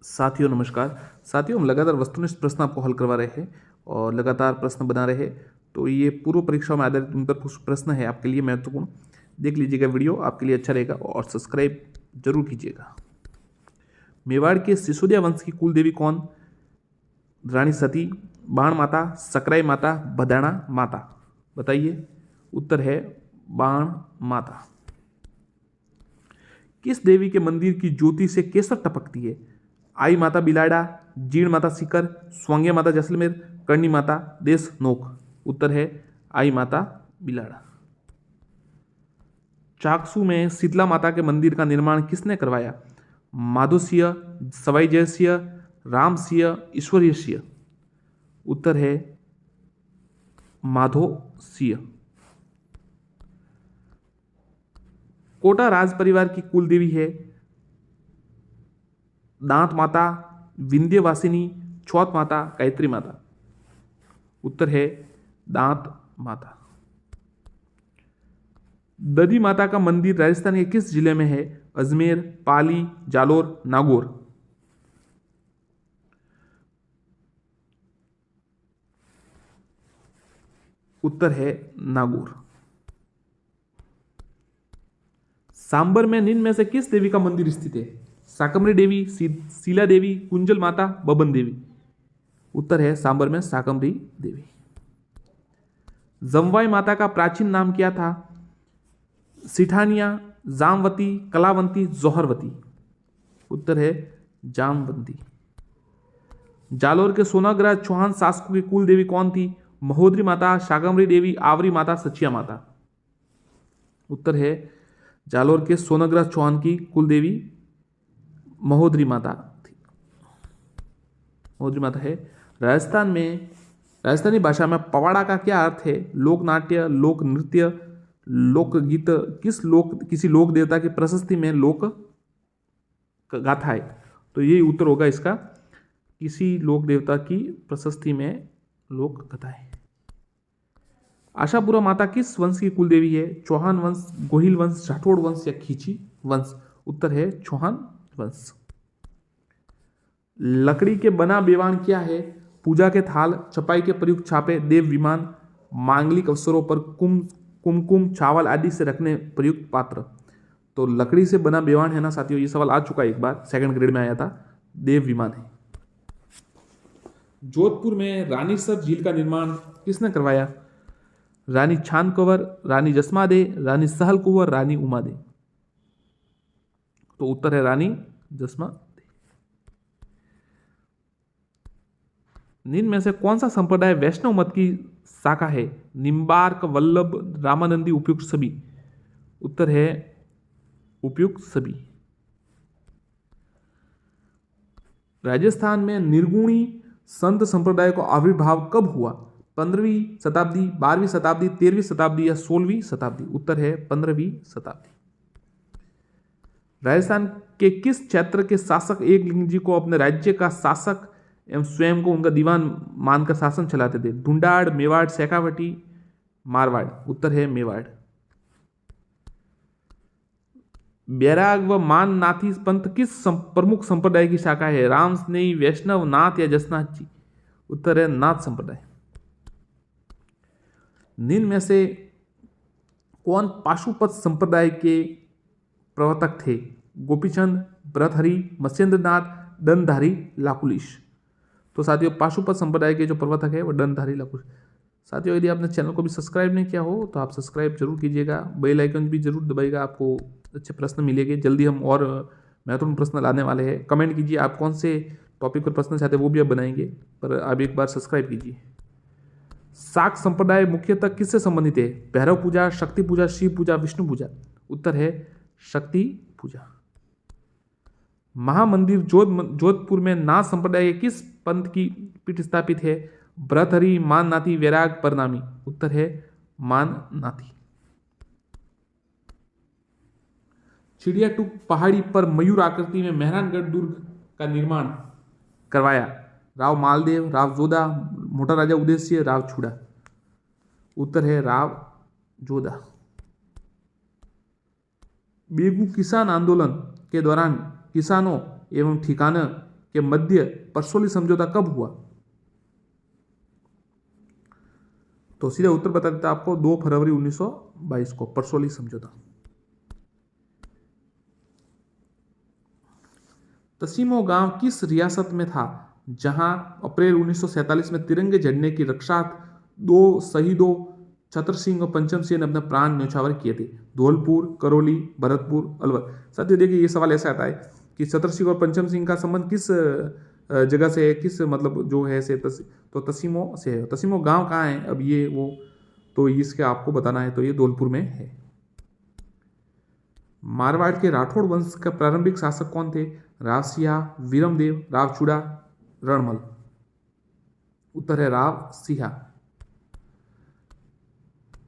साथियों नमस्कार। साथियों, हम लगातार वस्तुनिष्ठ प्रश्न आपको हल करवा रहे हैं और लगातार प्रश्न बना रहे हैं। तो ये पूर्व परीक्षा में आधारित उन पर कुछ प्रश्न है आपके लिए महत्वपूर्ण। देख लीजिएगा, वीडियो आपके लिए अच्छा रहेगा और सब्सक्राइब जरूर कीजिएगा। मेवाड़ के सिसोदिया वंश की कुल देवी कौन? रानी सती, बाण माता, सकराई माता, बदाना माता। बताइए, उत्तर है बाण माता। किस देवी के मंदिर की ज्योति से केसर टपकती है? आई माता बिलाड़ा, जीण माता सीकर, स्वांगे माता जैसलमेर, कर्णी माता देश नोक। उत्तर है आई माता बिलाड़ा। चाकसू में शीतला माता के मंदिर का निर्माण किसने करवाया? माधोसिंह, सवाई जयसिंह, रामसिंह, ईश्वरीय सिंह। उत्तर है माधोसिंह। कोटा राज परिवार की कुल देवी है दांत माता, विंध्यवासिनी, छौत माता, गायत्री माता। उत्तर है दांत माता। दधी माता का मंदिर राजस्थान के किस जिले में है? अजमेर, पाली, जालोर, नागौर। उत्तर है नागौर। सांबर में निम्न में से किस देवी का मंदिर स्थित है? साकमरी देवी, शीला देवी, कुंजल माता, बबन देवी। उत्तर है सांबर में साकमरी देवी। जमवाई माता का प्राचीन नाम क्या था? सिठानिया, जामवती, कलावंती, जौहरवती। उत्तर है जामवंती। जालोर के सोनाग्रह चौहान शासकों की कुल देवी कौन थी? महोदरी माता, शाकंभरी देवी, आवरी माता, सचिया माता। उत्तर है जालोर के सोनाग्रह चौहान की कुल देवी महोदरी माता थी। महोदरी माता है। राजस्थान में राजस्थानी भाषा में पवाड़ा का क्या अर्थ है? लोक नाट्य, लोक नृत्य, लोकगीत। किसी लोक देवता की प्रशस्ति में लोक गाथा है। तो यही उत्तर होगा इसका, किसी लोक देवता की प्रशस्ति में लोक कथा है। आशापुरा माता किस वंश की कुल देवी है? चौहान वंश, गोहिल वंश, राठौड़ वंश या खींची वंश। उत्तर है चौहान वंश। लकड़ी के बना बेवान क्या है? पूजा के थाल, छपाई के प्रयुक्त छापे, देव विमान, मांगलिक अवसरों पर कुमकुम, चावल आदि से रखने प्रयुक्त पात्र। तो लकड़ी से बना बेवान है ना साथियों, ये सवाल आ चुका है एक बार, सेकंड ग्रेड में आया था। देव विमान है। जोधपुर में रानीसर झील का निर्माण किसने करवाया? रानी छान कंवर, रानी जसमादे, रानी सहल कुंवर, रानी उमादे। तो उत्तर है रानी जसमादे। निम्न में से कौन सा संप्रदाय वैष्णव मत की शाखा है? निम्बार्क, वल्लभ, रामानंदी, उपयुक्त सभी। उत्तर है उपयुक्त सभी। राजस्थान में निर्गुणी संत संप्रदाय का आविर्भाव कब हुआ? 15वीं शताब्दी, 12वीं शताब्दी, 13वीं शताब्दी या 16वीं शताब्दी। उत्तर है 15वीं शताब्दी। राजस्थान के किस क्षेत्र के शासक एकलिंग जी को अपने राज्य का शासक एवं स्वयं को उनका दीवान मानकर शासन चलाते थे? ढूंढाड़, मेवाड़, शेखावटी, मारवाड़। उत्तर है मेवाड़। बैराग व मान नाथी पंथ किस प्रमुख संप्रदाय की शाखा है? राम, स्नेही, वैष्णव, नाथ या जसनाथ जी। उत्तर है नाथ संप्रदाय। निम्न में से कौन पाशुपत संप्रदाय के प्रवर्तक थे? गोपीचंद, भरतहरि, मत्स्येंद्रनाथ, दंडधारी, लाकुलिश। तो साथियों, पाशुपत संप्रदाय के जो प्रवर्तक है वो दंडधारी लाकुलिश। साथियों, यदि आपने चैनल को भी सब्सक्राइब नहीं किया हो तो आप सब्सक्राइब जरूर कीजिएगा, बेल आइकन भी जरूर दबाइएगा, आपको अच्छे प्रश्न मिलेंगे। जल्दी हम और महत्वपूर्ण प्रश्न लाने वाले हैं। कमेंट कीजिए आप कौन से टॉपिक पर प्रश्न चाहते हैं, वो भी आप बनाएंगे, पर आप एक बार सब्सक्राइब कीजिए। शाक्त संप्रदाय मुख्यतः किससे संबंधित है? भैरव पूजा, शक्ति पूजा, शिव पूजा, विष्णु पूजा। उत्तर है शक्ति पूजा। महामंदिर जोधपुर में नाथ संप्रदाय के किस पंथ की पीठ स्थापित है? भरतहरि, मान नाथी, वैराग, परनामी। उत्तर है मान नाथी। चिड़ियाटूप पहाड़ी पर मयूर आकृति में मेहरानगढ़ दुर्ग का निर्माण करवाया? राव मालदेव, राव जोधा, मोटा राजा उदयसिंह, राव छुड़ा। उत्तर है राव जोधा। बेगू किसान आंदोलन के दौरान किसानों एवं ठिकाना के मध्य परसोली समझौता कब हुआ? तो सीधा उत्तर बता देता आपको 2 फरवरी 1922 को परसोली समझौता। तसीमो गांव किस रियासत में था जहां अप्रैल 1947 में तिरंगे झंडे की रक्षार्थ 2 शहीदों छतर सिंह और पंचम सिंह ने अपने प्राण न्यौछावर किए थे? धौलपुर, करौली, भरतपुर, अलवर। साथियों देखिए, ये सवाल ऐसा आता है कि छतर सिंह और पंचम सिंह का संबंध किस जगह से है, किस मतलब जो है से तो तसीमो से है। तसीमो गांव कहाँ है? अब ये वो तो इसके आपको बताना है, तो ये धौलपुर में है। मारवाड़ के राठौड़ वंश का प्रारंभिक शासक कौन थे? रावसिया, वीरमदेव, रावचूड़ा, रणमल। उत्तर है राव सिंहा।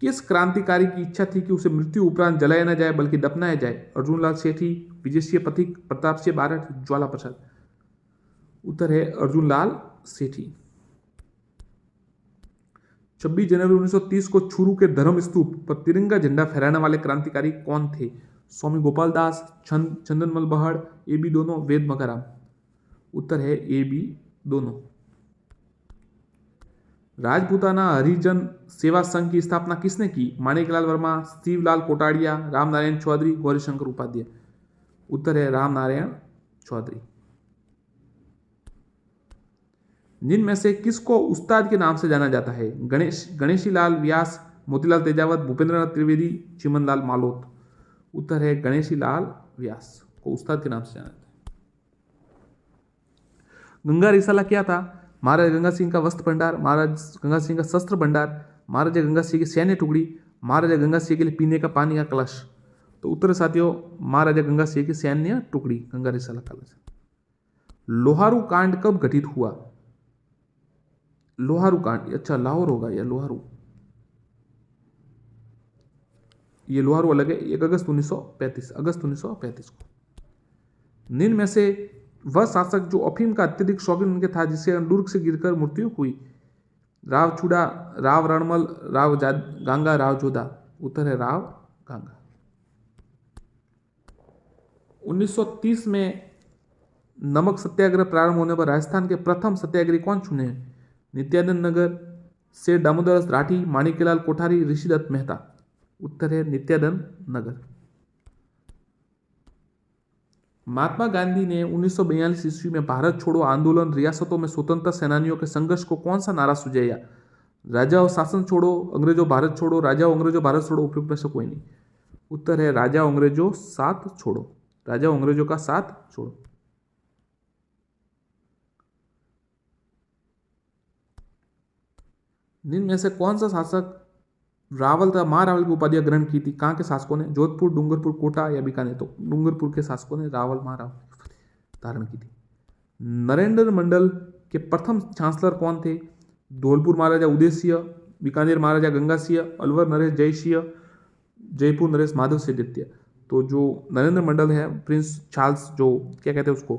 किस क्रांतिकारी की इच्छा थी कि उसे मृत्यु उपरांत जलाया न जाए बल्कि दफनाया जाए? अर्जुनलाल सेठी, विजय सिंह पथिक, प्रताप सिंह बारठ, ज्वाला प्रसाद। उत्तर है अर्जुनलाल सेठी। 26 जनवरी 1930 को चूरू के धर्म स्तूप पर तिरंगा झंडा फहराने वाले क्रांतिकारी कौन थे? स्वामी गोपाल दास, चंदनमल बहड़, ए बी दोनों, वेद मकाराम। उत्तर है ए बी दोनों। राजपूताना हरिजन सेवा संघ की स्थापना किसने की? माणिकलाल वर्मा, शिवलाल कोटाड़िया, रामनारायण चौधरी, गौरीशंकर उपाध्याय। उत्तर है रामनारायण चौधरी। निम्न में से किसको उस्ताद के नाम से जाना जाता है? गणेशीलाल व्यास, मोतीलाल तेजावत, भूपेंद्रनाथ त्रिवेदी, चिमनलाल मालोत। उत्तर है गणेशीलाल व्यास को उस्ताद के नाम से जाना जाता है। गंगा रिसाला क्या था? महाराजा गंगा सिंह का वस्त्र भंडार, महाराजा गंगा सिंह का शस्त्र भंडार, महाराजा गंगा सिंह की सैन्य टुकड़ी, महाराजा गंगा सिंह के लिए पीने का पानी का कलश। तो उत्तर साथियों महाराजा गंगा सिंह की सैन्य टुकड़ी गंगा रिसाला कलश। लोहारू कांड कब घटित हुआ? लोहारू कांड, अच्छा लाहौर होगा या लोहारू, ये लोहारू अलग है। 1 अगस्त 1935 को। निम्न में से वह शासक जो अफीम का अत्यधिक शौकीन उनके था जिसे दुर्ग से गिरकर मृत्यु हुई? राव चूड़ा, राव रणमल, राव गांगा, राव जोधा। उत्तर है राव गांगा। 1930 में नमक सत्याग्रह प्रारंभ होने पर राजस्थान के प्रथम सत्याग्रही कौन चुने? नित्यानंद नगर, सेठ दामोदर राठी, माणिक्यलाल कोठारी, ऋषिदत्त मेहता। उत्तर है नित्यानंद नगर। महात्मा गांधी ने 1942 ईस्वी में भारत छोड़ो आंदोलन रियासतों में स्वतंत्रता सेनानियों के संघर्ष को कौन सा नारा सुझाया? राजाओं शासन छोड़ो, अंग्रेजों भारत छोड़ो, राजाओं अंग्रेजों भारत छोड़ो। उपयुक्त में से कोई नहीं। उत्तर है राजाओं अंग्रेजों साथ छोड़ो, राजाओं अंग्रेजों का साथ छोड़ो। निम्न में से कौन सा शासक रावल तथा महारावल की उपाधियां ग्रहण की थी? कहाँ के शासकों ने? जोधपुर, डूंगरपुर, कोटा या बीकानेर? तो डूंगरपुर के शासकों ने रावल महारावल धारण की थी। नरेंद्र मंडल के प्रथम चांसलर कौन थे? धौलपुर महाराजा उदय सिंह, बीकानेर महाराजा गंगा सिंह, अलवर नरेश जय सिंह, जयपुर नरेश माधव सिंह द्वितीय। तो जो नरेंद्र मंडल है, प्रिंस चार्ल्स, जो क्या कहते हैं उसको,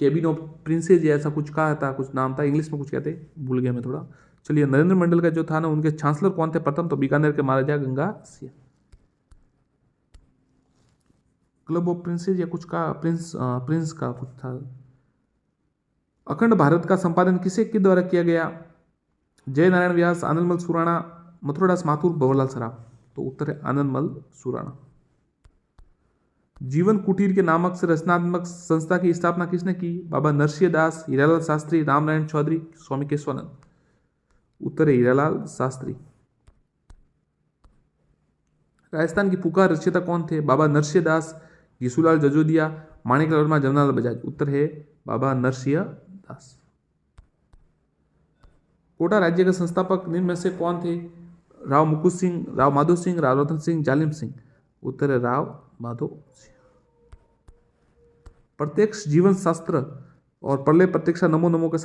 कैबिन ऑफ प्रिंसेज ऐसा कुछ कहा था, कुछ नाम था, इंग्लिश में कुछ कहते, भूल गया मैं थोड़ा। चलिए, नरेंद्र मंडल का जो था ना, उनके चांसलर कौन थे प्रथम? तो बीकानेर के maharaja Ganga Singh. Club of princes या कुछ का प्रिंस का कुछ था। अखंड भारत का संपादन किसके द्वारा किया गया? जय नारायण व्यास, आनंदमल सुराणा, मथुरादास माथुर, भंवरलाल सराफ। तो उत्तर है आनंदमल सुराणा। जीवन कुटीर के नामक से रचनात्मक संस्था की स्थापना किसने की? बाबा नरसिंह दास, हीरालाल शास्त्री, रामनारायण चौधरी, स्वामी केशवानंद। उत्तर है हीरालाल शास्त्री। राजस्थान की पुकार रचयिता कौन थे? बाबा नरसिंह दास, घिसूलाल जजोदिया, माणिकलाल वर्मा, जमनालाल बजाज। उत्तर है बाबा नरसिंह दास। कोटा राज्य के संस्थापक निम्न में से कौन थे? राव मुकुट सिंह, राव माधो सिंह, राव रतन सिंह, जालिम सिंह। उत्तर है राव माधो सिंह। प्रत्यक्ष जीवन शास्त्र और प्रलय प्रत्यक्षा नमो नमो के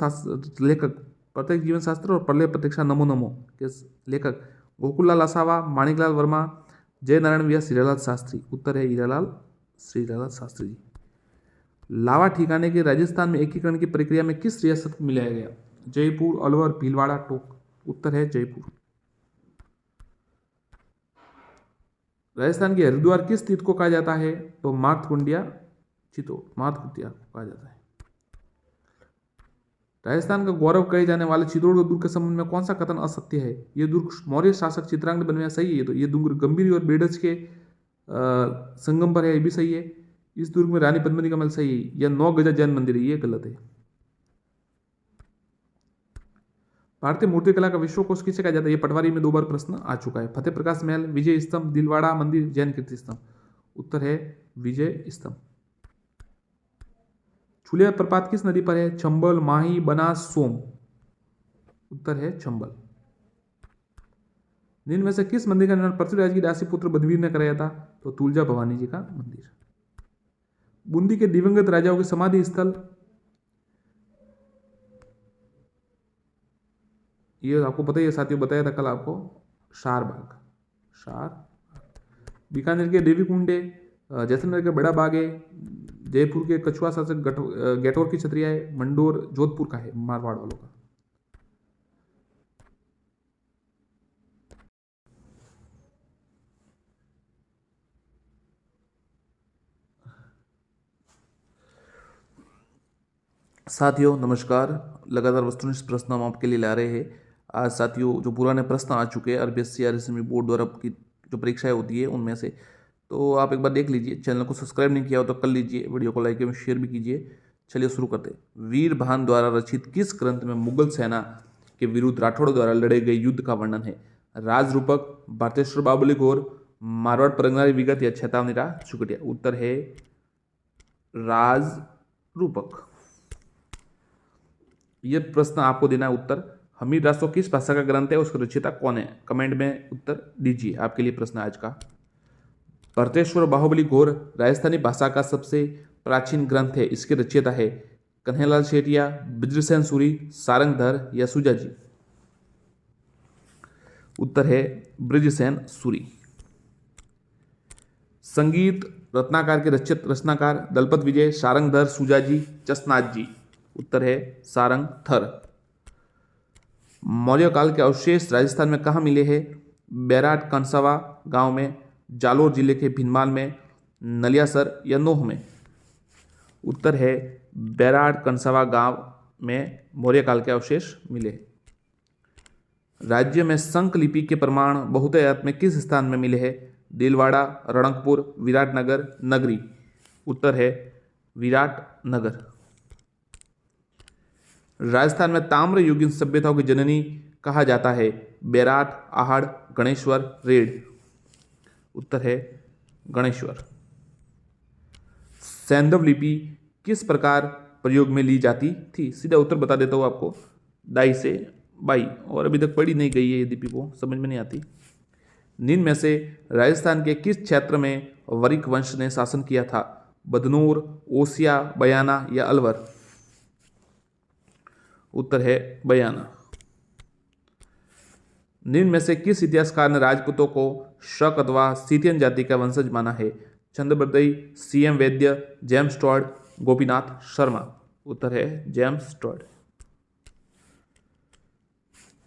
लेखक, प्रत्यक्ष जीवन शास्त्र और प्रलय प्रत्यक्षा नमो नमो के लेखक गोकुललाल आसावा, माणिकलाल वर्मा, जय नारायण व्यास, हीरालाल शास्त्री। उत्तर है हीरालाल शास्त्री जी। लावा ठिकाने के राजस्थान में एकीकरण की प्रक्रिया में किस रियासत को मिलाया गया? जयपुर, अलवर, भीलवाड़ा, टोंक। उत्तर है जयपुर। राजस्थान के हरिद्वार किस तीर्थ को कहा जाता है? तो मार्तकुंडिया चित्तौड़ महाकुटिया कहा जाता है। राजस्थान का गौरव कहे जाने वाले चित्तौड़गढ़ दुर्ग के संबंध में कौन सा कथन असत्य है? यह दुर्ग मौर्य शासक चित्रांगद ने बनवाया, सही है। तो यह दुर्ग गंभीर और बेडज के संगम पर है, ये भी सही है। इस दुर्ग में रानी पद्मिनी का महल, सही है। यह 9 गजा जैन मंदिर है, ये गलत है। भारतीय मूर्तिकला का विश्वकोश किसे कहा जाता है? ये पटवारी में 2 बार प्रश्न आ चुका है। फतेह प्रकाश महल, विजय स्तंभ, दिलवाड़ा मंदिर, जैन कीर्ति स्तंभ। उत्तर है विजय स्तंभ। छुलिया प्रपात किस नदी पर है? चंबल, माही, बनास, सोम। उत्तर है चंबल। निम्न में से किस मंदिर का निर्माण पृथ्वीराज की दासी पुत्र बदवीर ने कराया था? तो तुलजा भवानी जी का मंदिर। बूंदी के दिवंगत राजाओं के समाधि स्थल, ये आपको पता ही है साथियों, बताया था कल आपको, शारबाग। बीकानेर के देवी कुंडे, जैसलमेर के बड़ा बाग है, जयपुर के कछुआ शासक गैटोर की छतरिया है, मंडोर जोधपुर का है, मारवाड़ वालों का। साथियों नमस्कार, लगातार वस्तुनिष्ठ प्रश्न हम आपके लिए ला रहे हैं। आज साथियों जो पुराने प्रश्न आ चुके हैं आरबीएससी आरएसएमई बोर्ड द्वारा की जो परीक्षाएं होती है उनमें से, तो आप एक बार देख लीजिए। चैनल को सब्सक्राइब नहीं किया हो तो कर लीजिए, वीडियो को लाइक एवं शेयर भी कीजिए। चलिए शुरू करते हैं। वीरभान द्वारा रचित किस ग्रंथ में मुगल सेना के विरुद्ध राठौड़ द्वारा लड़े गए युद्ध का वर्णन है? राजरूपक, भारतेश्वर बाहुबली घोर, मारवाड़ परगनारी विगत या चेतावनी चुकटिया। उत्तर है राजरूपक। यह प्रश्न आपको देना है उत्तर। हमीर रासो किस भाषा का ग्रंथ है, उसका रचयिता कौन है? कमेंट में उत्तर दीजिए। आपके लिए प्रश्न आज का। भरतेश्वर बाहुबली घोर राजस्थानी भाषा का सबसे प्राचीन ग्रंथ है, इसके रचयिता है कन्हैयालाल शेटिया, ब्रजसेन सूरी, सारंगधर या सुजाजी। उत्तर है ब्रजसेन सूरी। संगीत रत्नाकर के रचनाकार दलपत विजय, सारंगधर, सुजाजी, चसनाथ जी। उत्तर है सारंगधर। मौर्य काल के अवशेष राजस्थान में कहाँ मिले हैं? बैराट कंसावा गांव में, जालोर जिले के भिनमाल में, नलियासर या नोह में। उत्तर है बैराट कंसावा गांव में मौर्य काल के अवशेष मिले। राज्य में संक लिपि के प्रमाण बहुतायत में किस स्थान में मिले हैं? दिलवाड़ा, रणकपुर, विराटनगर, नगरी। उत्तर है विराटनगर। राजस्थान में ताम्र युगीन सभ्यताओं की जननी कहा जाता है? बैराट, आहड़, गणेश्वर, रेड। उत्तर है गणेश्वर। सैंधव लिपि किस प्रकार प्रयोग में ली जाती थी? सीधा उत्तर बता देता हूं आपको, दाई से बाई, और अभी तक पढ़ी नहीं गई है ये लिपि, को समझ में नहीं आती। निम्न में से राजस्थान के किस क्षेत्र में वरिक वंश ने शासन किया था? बदनूर, ओसिया, बयाना या अलवर। उत्तर है बयाना। निम्न में से किस इतिहासकार ने राजपूतों को शक अथवा सीतियन जाति का वंशज माना है? चंद्रबरदई, सीएम वैद्य, जेम्स टॉड, गोपीनाथ शर्मा। उत्तर है जेम्स टॉड।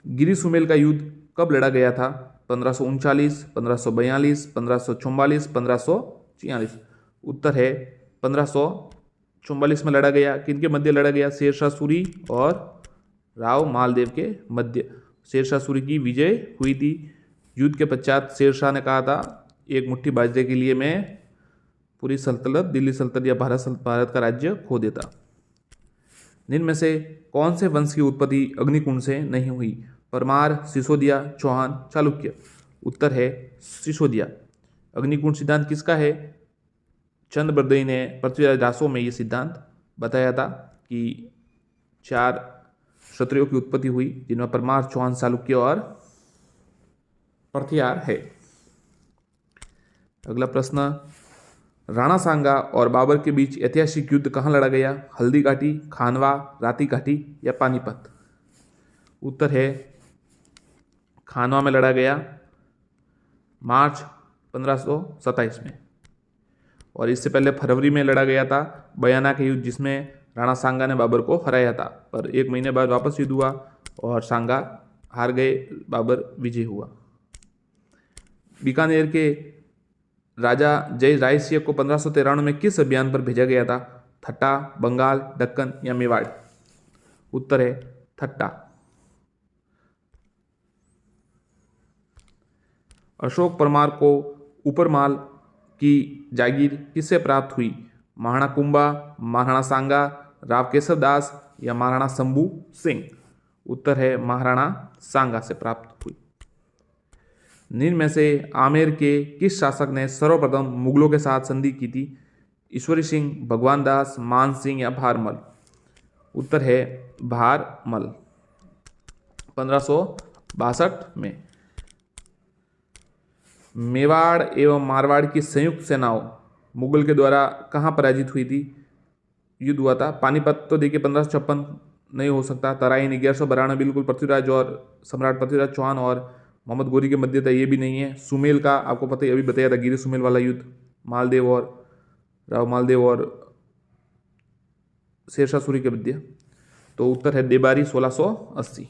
गिरी सुमेल का युद्ध कब लड़ा गया था? 1539, 1542, 1544, 1546। उत्तर है 1544 में लड़ा गया। किनके मध्य लड़ा गया? शेरशाह सूरी और राव मालदेव के मध्य। शेरशाह सूरी की विजय हुई थी। युद्ध के पश्चात शेरशाह ने कहा था, एक मुट्ठी बाजरे के लिए मैं पूरी सल्तनत, दिल्ली सल्तनत या भारत का राज्य खो देता। निम्न में से कौन से वंश की उत्पत्ति अग्निकुंड से नहीं हुई? परमार, सिसोदिया, चौहान, चालुक्य। उत्तर है सिसोदिया। अग्निकुंड सिद्धांत किसका है? चंद्रबरदई ने पृथ्वीराज रासो में यह सिद्धांत बताया था कि 4 क्षत्रियों की उत्पत्ति हुई, जिनमें परमार, चौहान, चालुक्य और पृथ्वीराज है। अगला प्रश्न, राणा सांगा और बाबर के बीच ऐतिहासिक युद्ध कहाँ लड़ा गया? हल्दी घाटी, खानवा, राती घाटी या पानीपत। उत्तर है खानवा में लड़ा गया, मार्च 1527 में। और इससे पहले फरवरी में लड़ा गया था बयाना के युद्ध, जिसमें राणा सांगा ने बाबर को हराया था। पर 1 महीने बाद वापस युद्ध हुआ और सांगा हार गए, बाबर विजय हुआ। बीकानेर के राजा जय राय सिंह को 1593 में किस अभियान पर भेजा गया था? थट्टा, बंगाल, दक्कन या मेवाड़? उत्तर है थट्टा। अशोक परमार को ऊपरमाल की जागीर किससे प्राप्त हुई? महाराणा कुंभा, महाराणा सांगा, राव केशव दास या महाराणा शंभू सिंह? उत्तर है महाराणा सांगा से प्राप्त हुई। निम्न में से आमेर के किस शासक ने सर्वप्रथम मुगलों के साथ संधि की थी? ईश्वरी सिंह, भगवान दास, मान सिंह या भारमल? उत्तर है भारमल, 1562 में। मेवाड़ एवं मारवाड़ की संयुक्त सेनाओं मुगल के द्वारा कहाँ पराजित हुई थी? युद्ध हुआ था पानीपत, तो देखिए 1556 नहीं हो सकता। तराइन 1192 बिल्कुल पृथ्वीराज और सम्राट पृथ्वीराज चौहान और मोहम्मद गोरी के मध्य था, ये भी नहीं है। सुमेल का आपको पता ही, अभी बताया था, गिरी सुमेल वाला युद्ध, मालदेव और शेरशाह सूरी के मध्य। तो उत्तर है देबारी 1680।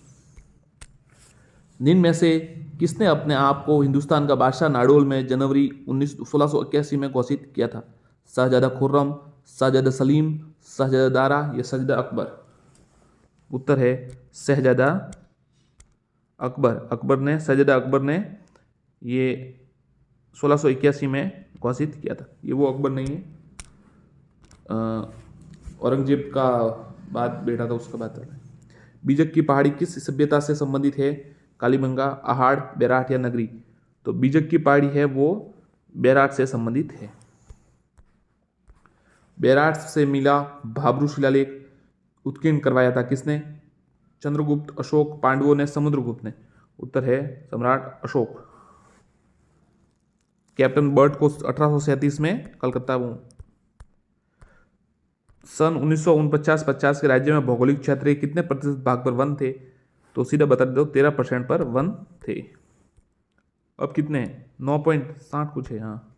निम्न में से किसने अपने आप को हिंदुस्तान का बादशाह नाडोल में जनवरी 1681 में घोषित किया था? शाहजादा खुर्रम, शाहजादा सलीम, शाहजादा दारा या शाहजादा अकबर? उत्तर है शहजादा अकबर। शाहजादा अकबर ने ये 1681 में घोषित किया था। ये वो अकबर नहीं है, औरंगजेब का बाद बेटा था, उसका बात है। बीजक की पहाड़ी किस सभ्यता से संबंधित है? कालीबंगा, आहड़, बेराट या नगरी? तो बीजक की पहाड़ी है वो बेराट से संबंधित है। बेराट से मिला भाब्रू शिलालेख उत्कीर्ण करवाया था किसने? चंद्रगुप्त, अशोक, पांडवों ने, समुद्रगुप्त ने? उत्तर है सम्राट अशोक। कैप्टन बर्ट को 1837 में कलकत्ता सन 1949-50 के राज्य में भौगोलिक क्षेत्र के कितने प्रतिशत भाग पर वन थे? तो सीधा बता दो 13% पर वन थे। अब कितने हैं? 9.60 कुछ है, हाँ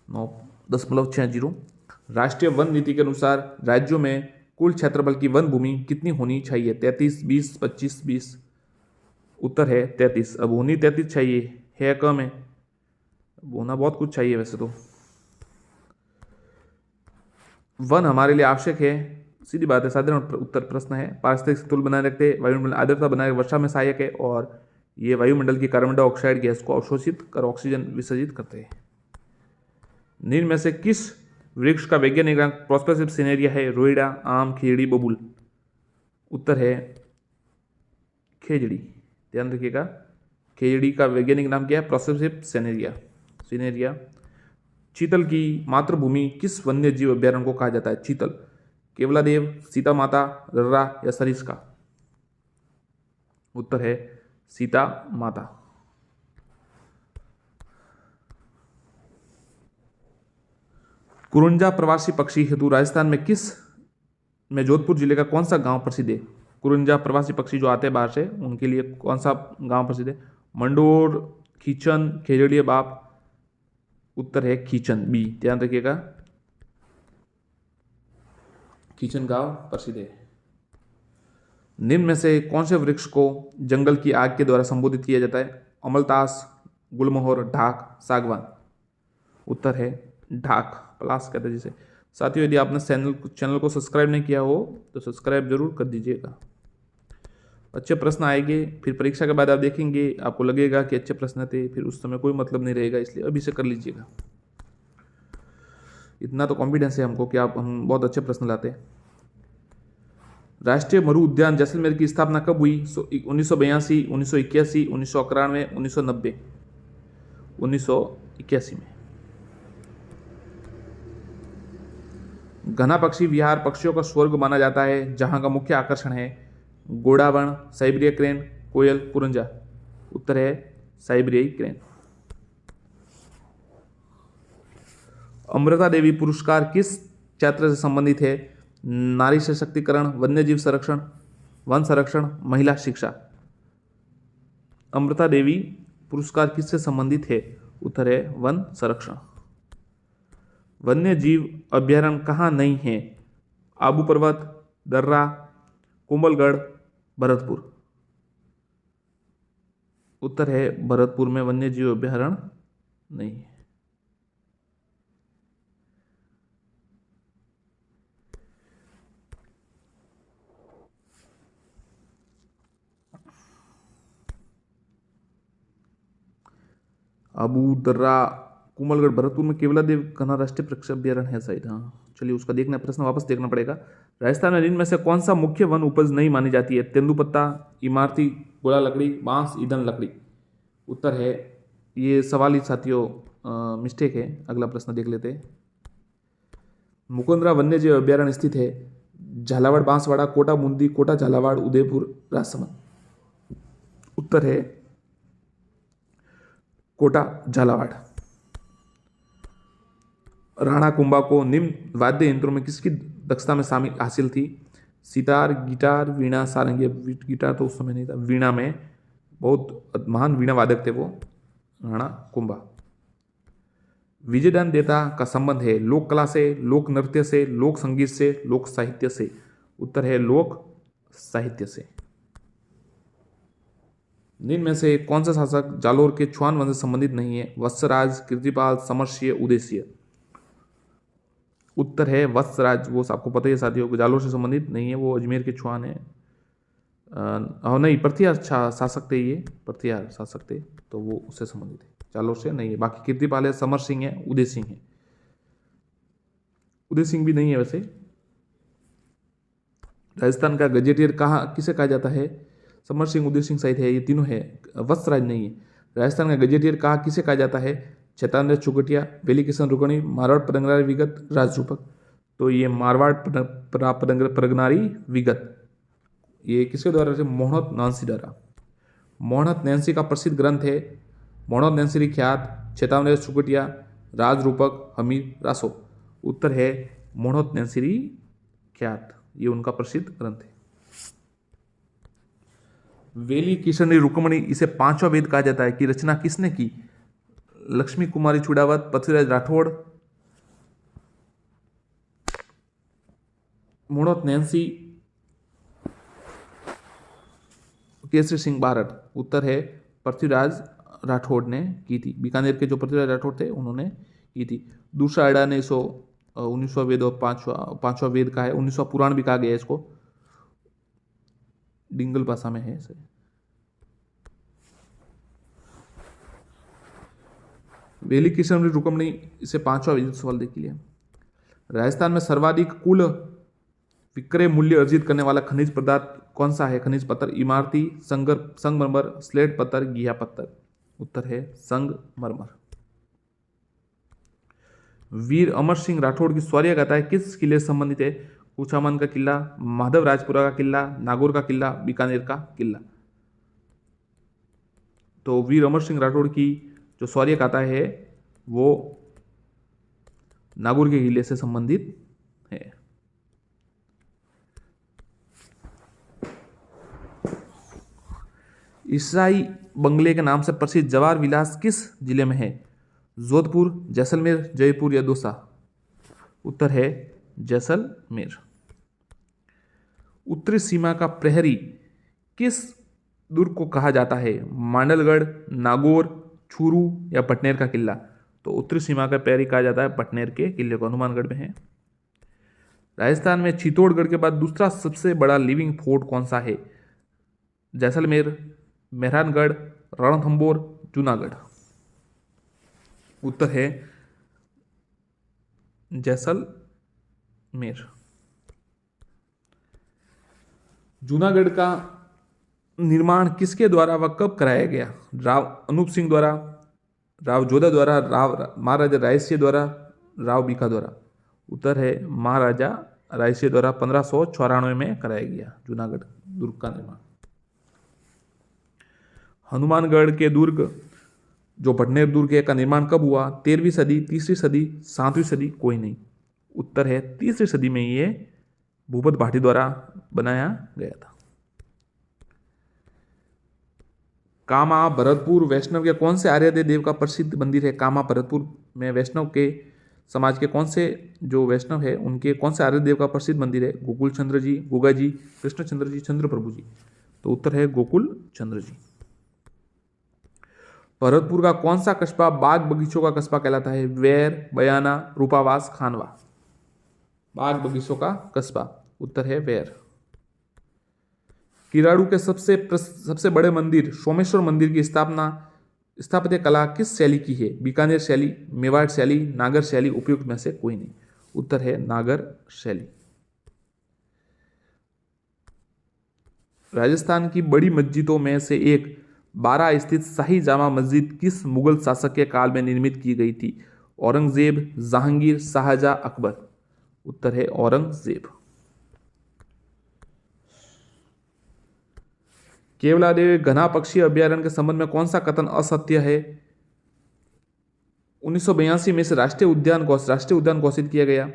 9.60। राष्ट्रीय वन नीति के अनुसार राज्यों में कुल क्षेत्रफल की वन भूमि कितनी होनी चाहिए? 33, 20, 25, 20? उत्तर है 33। अब होनी 33 चाहिए, है कम है, होना बहुत कुछ चाहिए वैसे तो। वन हमारे लिए आवश्यक है, सीधी बात है, साधारण उत्तर प्रश्न है। पारिस्थितिक संतुलन बनाए रखते, वायुमंडल आर्द्रता बनाए वर्षा में सहायक है, और ये वायुमंडल की कार्बन डाइऑक्साइड गैस को अवशोषित कर ऑक्सीजन विसर्जित करते हैं। निम्न में से किस वृक्ष का वैज्ञानिक नाम प्रोस्पेसिप सिनेरिया है? रोइडा, आम, खिजड़ी, बबूल? उत्तर है खेजड़ी, ध्यान रखिएगा। खेजड़ी का वैज्ञानिक नाम क्या है? प्रोस्पेसिप सिनेरिया। चीतल की मातृभूमि किस वन्य जीव अभ्यारण्य को कहा जाता है? चीतल, केवलादेव, सीता माता, रर्रा या सरिस्का? उत्तर है सीता माता। कुरुंजा प्रवासी पक्षी हेतु राजस्थान में जोधपुर जिले का कौन सा गांव प्रसिद्ध है? कुरुंजा प्रवासी पक्षी जो आते हैं बाहर से, उनके लिए कौन सा गांव प्रसिद्ध है? मंडोर, खीचन, खेजड़िया बाप? उत्तर है खीचन, बी, ध्यान रखिएगा, खीचन गांव प्रसिद्ध है। निम्न में से कौन से वृक्ष को जंगल की आग के द्वारा संबोधित किया जाता है? अमलतास, गुलमोहर, ढाक, सागवान? उत्तर है ढाक, पलास कहते हैं जिसे। साथियों, यदि आपने चैनल को सब्सक्राइब नहीं किया हो तो सब्सक्राइब जरूर कर दीजिएगा। अच्छे प्रश्न आएंगे, फिर परीक्षा के बाद आप देखेंगे, आपको लगेगा कि अच्छे प्रश्न थे, फिर उस समय कोई मतलब नहीं रहेगा, इसलिए अभी से कर लीजिएगा। इतना तो कॉन्फिडेंस है हमको कि हम बहुत अच्छे प्रश्न लाते हैं। राष्ट्रीय मरु उद्यान जैसलमेर की स्थापना कब हुई? 1982, 1981, 1991, 1990? 1981 में। घना पक्षी विहार पक्षियों का स्वर्ग माना जाता है, जहां का मुख्य आकर्षण है गोडावण, साइबेरिया क्रेन, कोयल, कुरंजा? उत्तर है साइबेरियाई क्रेन। अमृता देवी पुरस्कार किस क्षेत्र से संबंधित है? नारी सशक्तिकरण, वन्यजीव संरक्षण, वन संरक्षण, महिला शिक्षा? अमृता देवी पुरस्कार किससे संबंधित है? उत्तर है वन संरक्षण। वन्य जीव अभ्यारण्य कहाँ नहीं है? आबू पर्वत, दर्रा, कोमलगढ़, भरतपुर? उत्तर है भरतपुर में वन्य जीव अभ्यारण्य नहीं है। अबू दर्रा, कुमलगढ़, भरतपुर में केवलादेव घना राष्ट्रीय पक्षी अभ्यारण्य है शायद। हाँ चलिए, उसका देखना प्रश्न वापस देखना पड़ेगा। राजस्थान में इनमें से कौन सा मुख्य वन उपज नहीं मानी जाती है? तेंदुपत्ता, इमारती, गोला लकड़ी, बांस, ईंधन लकड़ी। उत्तर है, ये सवाल ही साथियों मिस्टेक है। अगला प्रश्न देख लेते हैं। मुकुंदरा वन्यजीव अभ्यारण्य स्थित है झालावाड़, बांसवाड़ा, कोटा बूंदी, कोटा झालावाड़, उदयपुर, राजसमंद। उत्तर है कोटा झालावाड़। राणा कुंभा को निम्न वाद्य यंत्रों में किसकी दक्षता में शामिल हासिल थी? सितार, गिटार, वीणा, सारंगी। गिटार तो उस समय नहीं था, वीणा में बहुत महान वीणा वादक थे वो राणा कुंभा। विजयदान देता का संबंध है लोक कला से, लोक नृत्य से, लोक संगीत से, लोक साहित्य से। उत्तर है लोक साहित्य से। निम्न में से कौन सा शासक जालोर के चौहान वंश से संबंधित नहीं है? वत्सराज, कीर्तिपाल, समरसिंह, उदयसिंह। उत्तर है वत्सराज। वो आपको पता ही है साथियों, जालोर से संबंधित नहीं है, वो अजमेर के चौहान है। नहीं, पृथ्वीहार शासक थे ये, पृथ्वीहार शासक थे, तो वो उससे संबंधित है, जालोर से नहीं है। बाकी कीर्तिपाल है, समर सिंह है, उदय सिंह है। उदय सिंह भी नहीं है वैसे। राजस्थान का गजेटियर किसे कहा जाता है? समर सिंह, उदय सिंह शायद है, ये तीनों है, वत्सराज नहीं है। राजस्थान का गजेटियर किसे कहा जाता है? चैतन्य चुगटिया, वेली किशन रुकणी, मारवाड़ परगनारी विगत, राजरूपक। तो ये मारवाड़ परगनारी विगत, ये किसके द्वारा है? मोहनत नैंसी द्वारा। मोहनत नैंसी का प्रसिद्ध ग्रंथ है मोहनत नैंसी ख्यात, चेतावनी चुगटिया, राजरूपक, हमीर, रासो। उत्तर है मोहनत नैंसी ख्यात, ये उनका प्रसिद्ध ग्रंथ है। वेली किशन रुक्मणी, इसे पांचवा वेद कहा जाता है, कि रचना किसने की? लक्ष्मी कुमारी चुड़ावत, पृथ्वीराज राठौड़, मोहनत नैंसी, केसरी सिंह बारठ। उत्तर है पृथ्वीराज राठौड़ ने की थी। बीकानेर के जो पृथ्वीराज राठौड़ थे उन्होंने की थी। दूसरा अड़ा ने 19वां वेद और पांचवा वेद का है। 19वां पुराण भी कहा गया है इसको, डिंगल भाषा में है इसे। वेली किशन रुकमणी, इसे पांचवा वेद सवाल देख लिया। राजस्थान में सर्वाधिक कुल विक्रय मूल्य अर्जित करने वाला खनिज पदार्थ कौन सा है? खनिज पत्थर, इमारती, संगमरमर, स्लेट पत्थर, घिया पत्थर। उत्तर है संगमरमर। वीर अमर सिंह राठौड़ की शौर्य गाथा किस किले से संबंधित है? कुचामन का किला, माधवराजपुरा का किला, नागौर का किला, बीकानेर का किला। तो वीर अमर सिंह राठौड़ की जो शौर्य गाथा है वो नागौर के किले से संबंधित है। ईसाई बंगले के नाम से प्रसिद्ध जवाहर विलास किस जिले में है? जोधपुर, जैसलमेर, जयपुर या दौसा। उत्तर है जैसलमेर। उत्तरी सीमा का प्रहरी किस दुर्ग को कहा जाता है? मांडलगढ़, नागौर, चूरू या पटनेर का किला। तो उत्तरी सीमा का प्रहरी कहा जाता है पटनेर के किले को, हनुमानगढ़ में है। राजस्थान में चित्तौड़गढ़ के बाद दूसरा सबसे बड़ा लिविंग फोर्ट कौन सा है? जैसलमेर, मेहरानगढ़, रणथंबोर, जूनागढ़। उत्तर है जैसलमेर। जूनागढ़ का निर्माण किसके द्वारा व कब कराया गया? राव अनूप सिंह द्वारा, राव जोधा द्वारा, महाराजा रायसिंह द्वारा, राव बीका द्वारा। उत्तर है महाराजा रायसिंह द्वारा 1594 में कराया गया जूनागढ़ दुर्ग का निर्माण। हनुमानगढ़ के दुर्ग जो पटनेर दुर्ग है का निर्माण कब हुआ? 13वीं सदी, तीसरी सदी, 7वीं सदी, कोई नहीं। उत्तर है तीसरी सदी में ये भूपत भाटी द्वारा बनाया गया था। कामा भरतपुर वैष्णव के कौन से आर्य देव का प्रसिद्ध मंदिर है? कामा भरतपुर में वैष्णव के समाज के कौन से जो वैष्णव है उनके कौन से आर्य देव का प्रसिद्ध मंदिर है? गोकुल चंद्र जी, गुगा जी, कृष्णचंद्र जी, चंद्र प्रभु जी। तो उत्तर है गोकुल चंद्र जी। भरतपुर का कौन सा कस्बा बाग बगीचों का कस्बा कहलाता है? वेर, बयाना, रूपावास, खानवा। बाग बगीचों का कस्बा। उत्तर है वेर। किराड़ू के सबसे बड़े मंदिर सोमेश्वर मंदिर की स्थापना स्थापत्य कला किस शैली की है? बीकानेर शैली, मेवाड़ शैली, नागर शैली, उपयुक्त में से कोई नहीं। उत्तर है नागर शैली। राजस्थान की बड़ी मस्जिदों में से एक बारा स्थित शाही जामा मस्जिद किस मुगल शासक के काल में निर्मित की गई थी? औरंगजेब, जहांगीर, शाहजहां, अकबर। उत्तर है औरंगजेब। केवलादेव घना पक्षी अभ्यारण्य के संबंध में कौन सा कथन असत्य है? 1982 में से राष्ट्रीय उद्यान घोषित किया गया।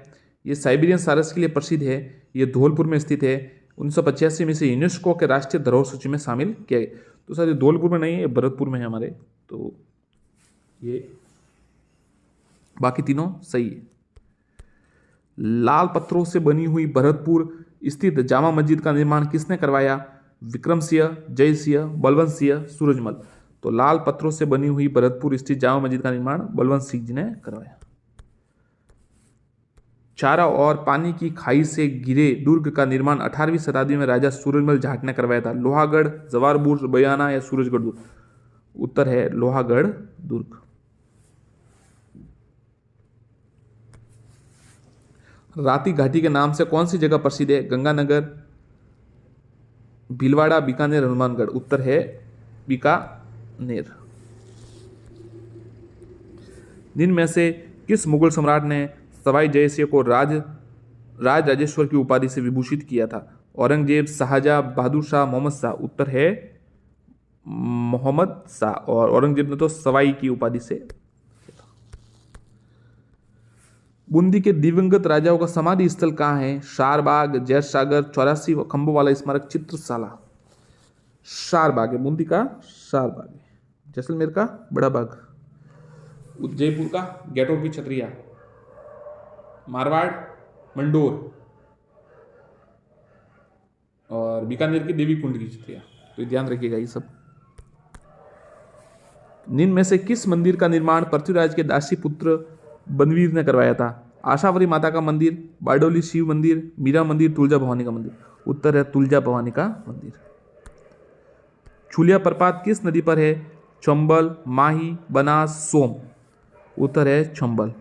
ये साइबेरियन सारस के लिए प्रसिद्ध है। ये धौलपुर में स्थित है। 1985 में से यूनेस्को के राष्ट्रीय धरोहर सूची में शामिल किया गया। तो सर ये धौलपुर में नहीं है, भरतपुर में है हमारे। तो ये बाकी तीनों सही है। लाल पत्थरों से बनी हुई भरतपुर स्थित जामा मस्जिद का निर्माण किसने करवाया? विक्रम सिंह, जय सिंह, बलवंत सिंह, सूरजमल। तो लाल पत्थरों से बनी हुई भरतपुर स्थित जामा मस्जिद का निर्माण बलवंत सिंह जी ने करवाया। चारा और पानी की खाई से घिरे दुर्ग का निर्माण 18वीं शताब्दी में राजा सूरजमल जाट ने करवाया था। लोहागढ़, जवारपुर, बयाना या सूरजगढ़ दुर्ग। उत्तर है लोहागढ़ दुर्ग। राती घाटी के नाम से कौन सी जगह प्रसिद्ध है? गंगानगर, भीलवाड़ा, बीकानेर, हनुमानगढ़। उत्तर है बीकानेर। निम्न में से किस मुगल सम्राट ने सवाई जयसिंह को राजेश्वर की उपाधि से विभूषित किया था? औरंगजेब, शाहजहां, बहादुर शाह, मोहम्मद शाह। उत्तर है मोहम्मद शाह। और औरंगजेब ने तो सवाई की उपाधि से। बूंदी के दिवंगत राजाओं का समाधि स्थल कहाँ है? शारबाग, जैतसागर, 84 खंभों वाला स्मारक, चित्रशाला। शारबाग है, बूंदी का शारबाग है। जैसलमेर का बड़ा बाग, जयपुर का गेटों की छतरिया, मारवाड़ मंडोर और बीकानेर की देवी कुंड की छतरिया। तो ध्यान रखिएगा ये सब। निम्न में से किस मंदिर का निर्माण पृथ्वीराज के दासी पुत्र बनवीर ने करवाया था? आशावरी माता का मंदिर, बारडोली शिव मंदिर, मीरा मंदिर, तुलजा भवानी का मंदिर। उत्तर है तुलजा भवानी का मंदिर। छुलिया प्रपात किस नदी पर है? चंबल, माही, बनास, सोम। उत्तर है चंबल।